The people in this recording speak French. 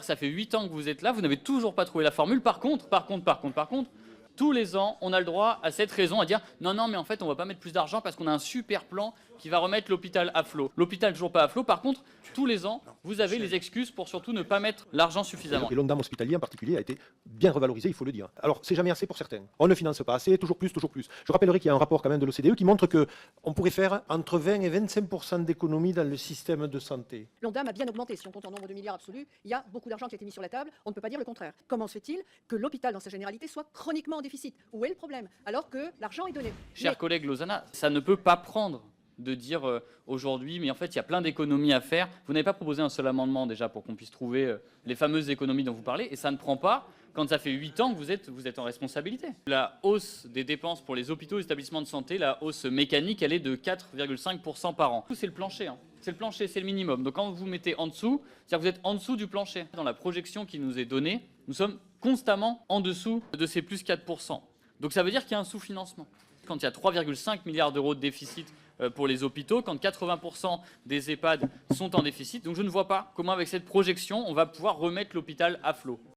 Ça fait 8 ans que vous êtes là, vous n'avez toujours pas trouvé la formule. Par contre, tous les ans, on a le droit à cette raison à dire non, non, mais en fait, on ne va pas mettre plus d'argent parce qu'on a un super plan qui va remettre l'hôpital à flot. L'hôpital toujours pas à flot. Par contre, tous les ans, vous avez les excuses pour surtout ne pas mettre l'argent suffisamment. Et l'Ondam hospitalier en particulier a été bien revalorisé, il faut le dire. Alors, c'est jamais assez pour certains. On ne finance pas assez, toujours plus, toujours plus. Je rappellerai qu'il y a un rapport quand même de l'OCDE qui montre qu'on pourrait faire entre 20 et 25% d'économies dans le système de santé. L'Ondam a bien augmenté. Si on compte en nombre de milliards absolus, il y a beaucoup d'argent qui a été mis sur la table. On ne peut pas dire le contraire. Comment se fait-il que l'hôpital, dans sa généralité, soit chroniquement en déficit? Où est le problème? Alors que l'argent est donné. Chers collègues Lozana, ça ne peut pas prendre de dire aujourd'hui, mais en fait, il y a plein d'économies à faire. Vous n'avez pas proposé un seul amendement déjà pour qu'on puisse trouver les fameuses économies dont vous parlez, et ça ne prend pas quand ça fait 8 ans que vous êtes en responsabilité. La hausse des dépenses pour les hôpitaux et établissements de santé, la hausse mécanique, elle est de 4,5% par an. C'est le plancher, hein. C'est le plancher, c'est le minimum. Donc quand vous mettez en dessous, c'est-à-dire que vous êtes en dessous du plancher. Dans la projection qui nous est donnée, nous sommes constamment en dessous de ces plus 4%. Donc ça veut dire qu'il y a un sous-financement. Quand il y a 3,5 milliards d'euros de déficit pour les hôpitaux, quand 80% des EHPAD sont en déficit. Donc je ne vois pas comment avec cette projection, on va pouvoir remettre l'hôpital à flot.